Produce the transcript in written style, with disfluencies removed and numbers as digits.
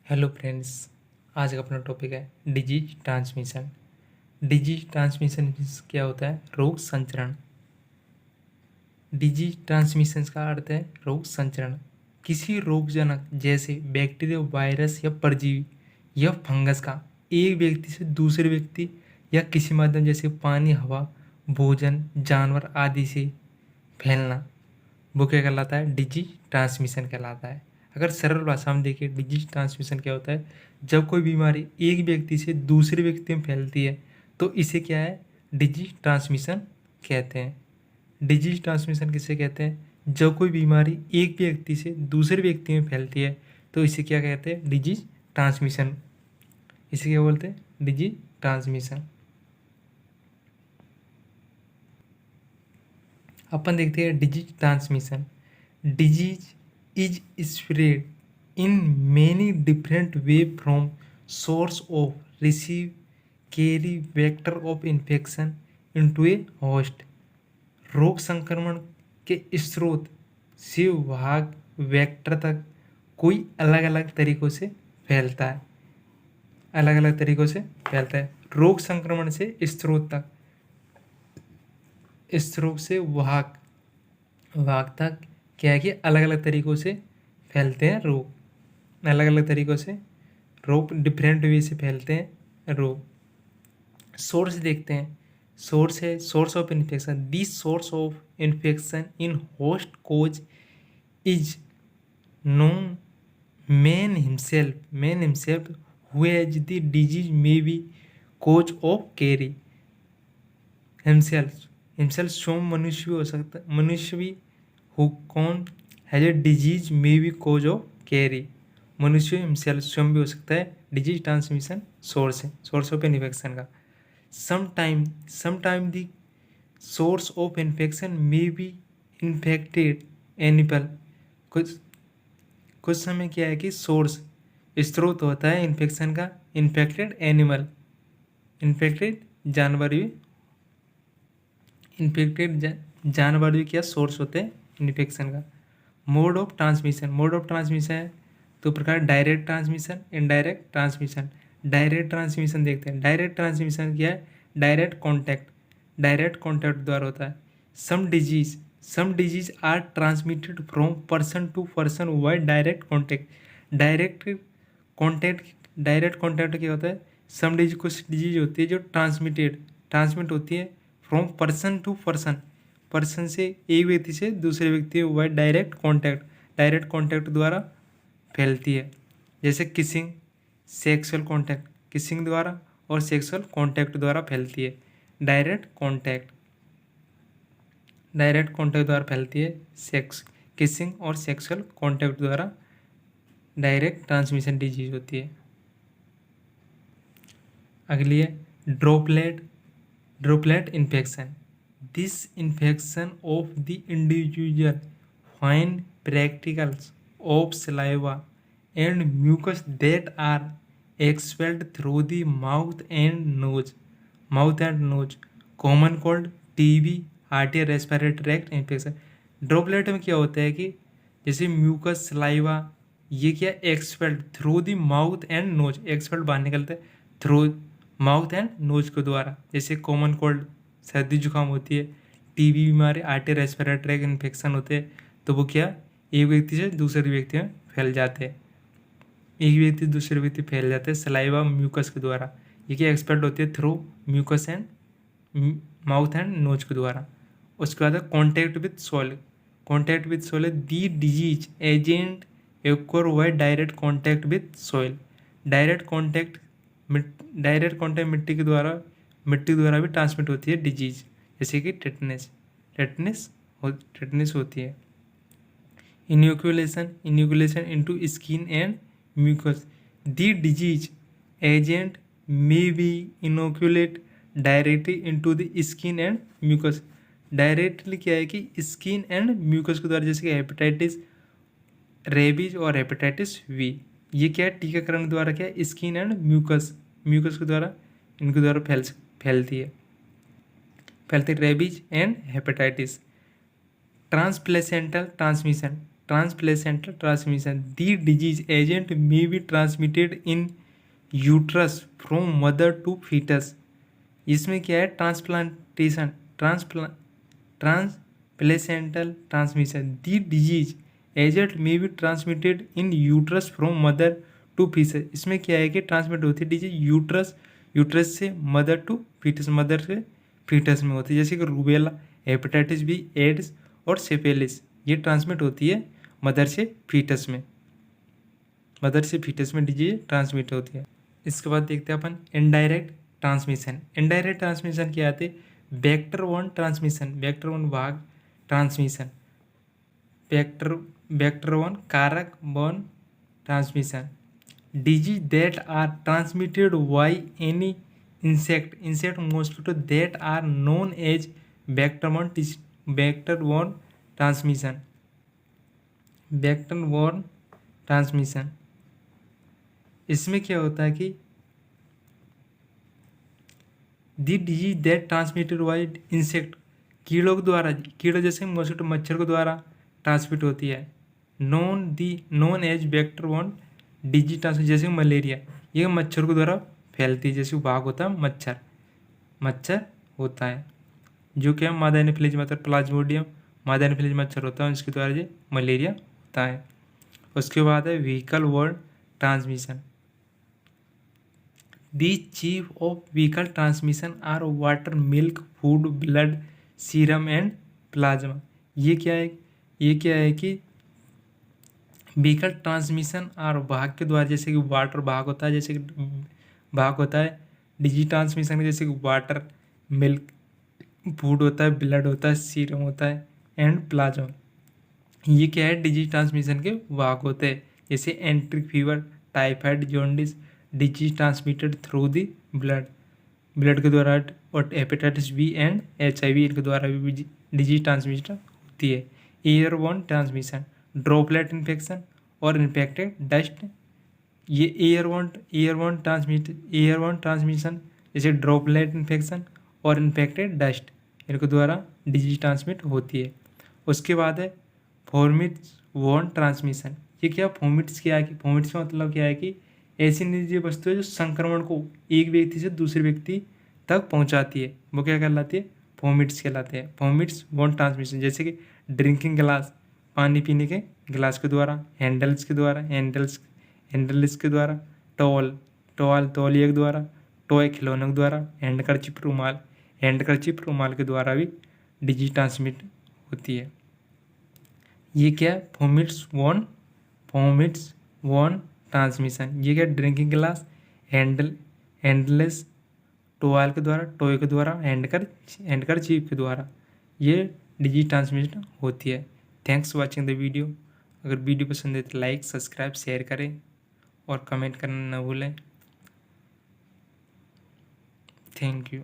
Hello friends. आज का अपना टॉपिक है disease transmission. Disease transmission means क्या होता है? रोग संचरण। डिजीज ट्रांसमिशन का अर्थ है रोग संचरण। किसी रोगजनक जैसे बैक्टीरिया, वायरस या परजीवी या फंगस का एक व्यक्ति से दूसरे व्यक्ति या किसी माध्यम जैसे पानी, हवा, भोजन, जानवर आदि से फैलना, वो क्या कहलाता है? डिजीज ट्रांसमिशन कहलाता है। अगर सरल भाषा में देखिए, डिजीज ट्रांसमिशन क्या होता है? जब कोई बीमारी एक व्यक्ति से दूसरे व्यक्ति में फैलती है तो इसे क्या है? डिजीज ट्रांसमिशन कहते हैं। डिजीज ट्रांसमिशन किसे कहते हैं? जब कोई बीमारी एक व्यक्ति से दूसरे व्यक्ति में फैलती है तो इसे क्या कहते हैं? Disease transmission. इसे क्या बोलते हैं? Disease transmission. अपन देखते हैं disease transmission. Disease is spread in many different way from source of receive carry vector of infection into a host. रोग संक्रमण के स्रोत से वाहक वेक्टर तक कोई अलग अलग तरीकों से फैलता है। अलग अलग तरीकों से फैलता है। रोग संक्रमण से स्रोत तक, स्रोत से वाहक वाहक तक क्या है कि अलग अलग तरीकों से फैलते हैं रोग। अलग अलग तरीकों से रोग डिफरेंट वे से फैलते हैं रोग। सोर्स देखते हैं। सोर्स है source of infection. This source of infection in host cause is known man himself who has the disease may be cause of carry. Himself himself स्वयं मनुष्य भी हो सकता है, मनुष्य भी हु कौन has a disease may be cause of carry. मनुष्य हिमसेल्फ स्वयं भी हो सकता है। डिजीज ट्रांसमिशन सोर्स है, सोर्स ऑफ इन्फेक्शन का। Sometime the source of infection may be infected animal. कुछ कुछ समय क्या है कि सोर्स स्रोत होता है इन्फेक्शन का इन्फेक्टेड एनिमल, इन्फेक्टेड जानवर भी, इन्फेक्टेड जानवर भी क्या सोर्स होते हैं इन्फेक्शन का। Mode of transmission. Mode of transmission है तो प्रकार direct transmission, indirect transmission. Direct transmission देखते हैं। डायरेक्ट ट्रांसमिशन क्या है? डायरेक्ट कॉन्टैक्ट द्वारा होता है। Some disease are transmitted from person to person by direct contact. Direct contact क्या होता है? सम डिजीज, कुछ डिजीज होती है जो ट्रांसमिट होती है फ्रॉम पर्सन टू पर्सन से एक व्यक्ति से दूसरे व्यक्ति बाय डायरेक्ट कॉन्टैक्ट द्वारा फैलती है। जैसे किसिंग, सेक्सुअल कॉन्टैक्ट, किसिंग द्वारा और सेक्सुअल कॉन्टैक्ट द्वारा फैलती है। डायरेक्ट कॉन्टैक्ट द्वारा फैलती है। किसिंग और सेक्सुअल कॉन्टैक्ट द्वारा डायरेक्ट ट्रांसमिशन डिजीज होती है। अगली है droplet infection. This infection of the individual fine particles of saliva and mucus that are expelled through the mouth and nose. Common cold, TB, hearty respiratory tract infection. Droplet में क्या होता है कि जैसे म्यूकस, सलाइवा, ये क्या expelled through the mouth and nose. Expelled बाहर निकलता है थ्रू माउथ एंड नोज के द्वारा। जैसे कॉमन कोल्ड, सर्दी जुकाम होती है, टीबी बीमारी, आर्टी रेस्पिरेटरी ट्रैक्ट इन्फेक्शन होते हैं, तो वो क्या एक व्यक्ति से दूसरे व्यक्ति में फैल जाते हैं। एक व्यक्ति दूसरे व्यक्ति फैल जाते हैं सलाइवा, म्यूकस के द्वारा। ये क्या एक्सपेल्ड होती है through mucus and mouth and nose के द्वारा। उसके बाद contact with soil the disease agent acquire by direct contact with soil. Direct contact मिट्टी द्वारा भी ट्रांसमिट होती है डिजीज। जैसे कि टेटनस होती है। Inoculation into skin and mucus. The disease agent may be inoculate directly into the skin and mucus. Directly क्या है कि स्किन एंड म्यूकस के द्वारा, जैसे कि हेपेटाइटिस, रेबीज और हेपेटाइटिस वी, ये क्या है टीकाकरण द्वारा क्या है स्किन एंड म्यूकस के द्वारा, इनके द्वारा फैलती है rabies and hepatitis. Transplacental transmission. Transplacental transmission, the disease agent may be transmitted in uterus from mother to foetus. इसमें क्या है, transplantation transplacental transmission, the disease agent may be transmitted in uterus from mother to foetus. इसमें क्या है कि transmit होती है disease uterus से मदर टू फीटस, मदर से फीटस में होती है, जैसे कि रूबेला, हेपेटाइटिस बी, एड्स और सिफिलिस, ये ट्रांसमिट होती है मदर से फीटस में, मदर से फीटस में डिजीज ट्रांसमिट होती है। इसके बाद देखते हैं अपन इनडायरेक्ट ट्रांसमिशन। इनडायरेक्ट ट्रांसमिशन क्या आते हैं, वेक्टर वन ट्रांसमिशन, वेक्टर वन भाग ट्रांसमिशन, वेक्टर वन कारक वन transmission, disease that are transmitted by any insect mosquito that are known as vector borne transmission, vector borne transmission। इसमें क्या होता है कि the disease that transmitted by insect, कीड़ों के द्वारा, कीड़ों जैसे मॉस्किटो मच्छर के द्वारा ट्रांसमिट होती है, known as vector borne disease transmission, जैसे मलेरिया, ये मच्छर के द्वारा फैलती है, जैसे भाग होता है मच्छर होता है, जो कि मादा एनोफिलीज मतलब प्लाज्मोडियम मादा एनोफिलीज मच्छर होता है, उसके द्वारा ये मलेरिया होता है। उसके बाद है vehicle borne transmission, the chief of vehicle transmission are water, milk, food, blood, serum and plasma. ये क्या है कि व्हीकल ट्रांसमिशन और भाग के द्वारा, जैसे कि वाटर भाग होता है, जैसे कि भाग होता है डिजीज ट्रांसमिशन, जैसे कि वाटर, मिल्क, फूड होता है, ब्लड होता है, सीरम होता है एंड प्लाज्मा। ये क्या है, डिजीज ट्रांसमिशन के भाग होते हैं, जैसे एंट्रिक fever, typhoid, jaundice, disease transmitted through the blood के द्वारा, और हेपेटाइटिस बी एंड HIV इनके द्वारा भी डिजीज ट्रांसमिशन होती है। एयरबोर्न ट्रांसमिशन, ड्रॉपलेट इन्फेक्शन और इन्फेक्टेड डस्ट, ये एयरबोर्न ट्रांसमिशन जैसे ड्रॉपलेट इन्फेक्शन और इन्फेक्टेड डस्ट, इनके द्वारा डिजीज ट्रांसमिट होती है। उसके बाद है वॉमिट्स बोर्न ट्रांसमिशन। ये क्या, वॉमिट्स क्या है कि वॉमिट्स का मतलब क्या है कि ऐसी निर्जीव वस्तु है जो संक्रमण को एक व्यक्ति से दूसरे व्यक्ति तक पहुंचाती है, वो क्या कहलाती है, वॉमिट्स कहलाते हैं। वॉमिट्स बोर्न ट्रांसमिशन, जैसे कि ड्रिंकिंग गिलास, पानी पीने के गिलास के द्वारा, हैंडल्स के द्वारा, तौलिए के द्वारा, टॉय खिलौनों के द्वारा, हैंडकरचिप रुमाल के द्वारा भी डिजीज ट्रांसमिट होती है। ये क्या है, वॉमिट्स बोर्न ट्रांसमिशन। ये क्या, ड्रिंकिंग गिलास, हैंडलेस, टॉय के द्वारा, हैंडकरचिप के द्वारा ये डिजीज ट्रांसमिशन होती है। Thanks for watching the video. अगर वीडियो पसंद है तो लाइक, सब्सक्राइब, शेयर करें और कमेंट करना न भूलें। Thank you.